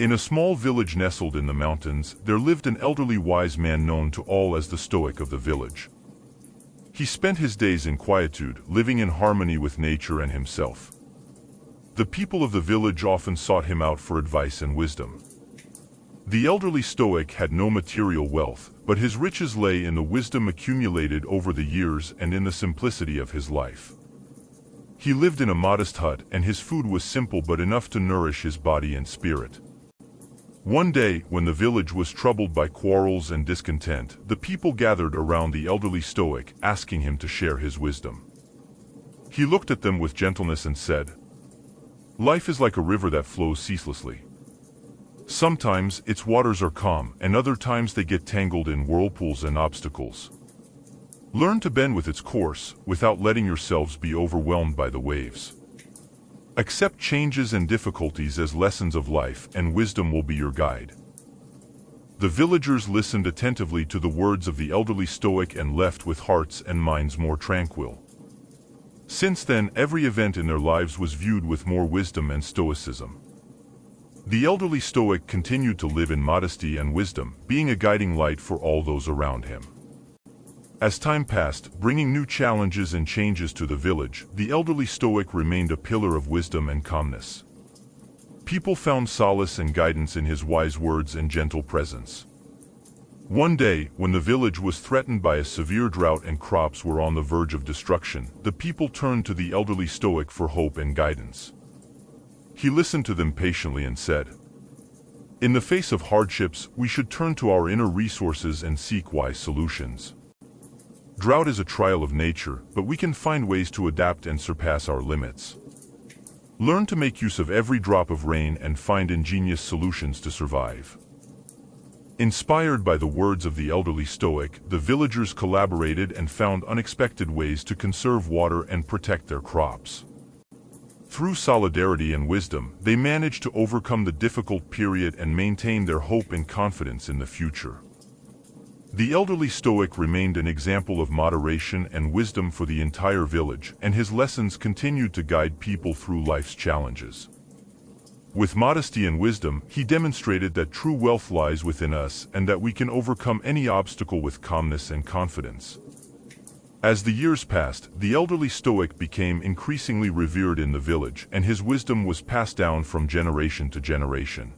In a small village nestled in the mountains, there lived an elderly wise man known to all as the Stoic of the village. He spent his days in quietude, living in harmony with nature and himself. The people of the village often sought him out for advice and wisdom. The elderly Stoic had no material wealth, but his riches lay in the wisdom accumulated over the years and in the simplicity of his life. He lived in a modest hut, and his food was simple but enough to nourish his body and spirit. One day, when the village was troubled by quarrels and discontent, the people gathered around the elderly Stoic, asking him to share his wisdom. He looked at them with gentleness and said, "Life is like a river that flows ceaselessly. Sometimes its waters are calm, and other times they get tangled in whirlpools and obstacles. Learn to bend with its course, without letting yourselves be overwhelmed by the waves. Accept changes and difficulties as lessons of life, and wisdom will be your guide." The villagers listened attentively to the words of the elderly Stoic and left with hearts and minds more tranquil. Since then, every event in their lives was viewed with more wisdom and stoicism. The elderly Stoic continued to live in modesty and wisdom, being a guiding light for all those around him. As time passed, bringing new challenges and changes to the village, the elderly Stoic remained a pillar of wisdom and calmness. People found solace and guidance in his wise words and gentle presence. One day, when the village was threatened by a severe drought and crops were on the verge of destruction, the people turned to the elderly Stoic for hope and guidance. He listened to them patiently and said, "In the face of hardships, we should turn to our inner resources and seek wise solutions. Drought is a trial of nature, but we can find ways to adapt and surpass our limits. Learn to make use of every drop of rain and find ingenious solutions to survive." Inspired by the words of the elderly Stoic, the villagers collaborated and found unexpected ways to conserve water and protect their crops. Through solidarity and wisdom, they managed to overcome the difficult period and maintain their hope and confidence in the future. The elderly Stoic remained an example of moderation and wisdom for the entire village, and his lessons continued to guide people through life's challenges. With modesty and wisdom, he demonstrated that true wealth lies within us and that we can overcome any obstacle with calmness and confidence. As the years passed, the elderly Stoic became increasingly revered in the village, and his wisdom was passed down from generation to generation.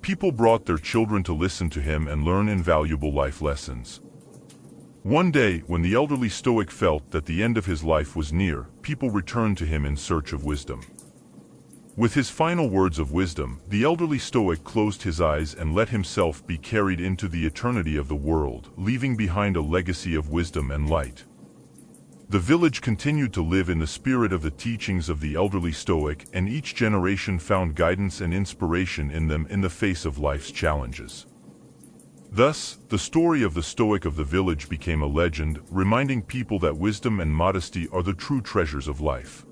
People brought their children to listen to him and learn invaluable life lessons. One day, when the elderly Stoic felt that the end of his life was near, people returned to him in search of wisdom. With his final words of wisdom, the elderly Stoic closed his eyes and let himself be carried into the eternity of the world, leaving behind a legacy of wisdom and light. The village continued to live in the spirit of the teachings of the elderly Stoic, and each generation found guidance and inspiration in them in the face of life's challenges. Thus, the story of the Stoic of the village became a legend, reminding people that wisdom and modesty are the true treasures of life.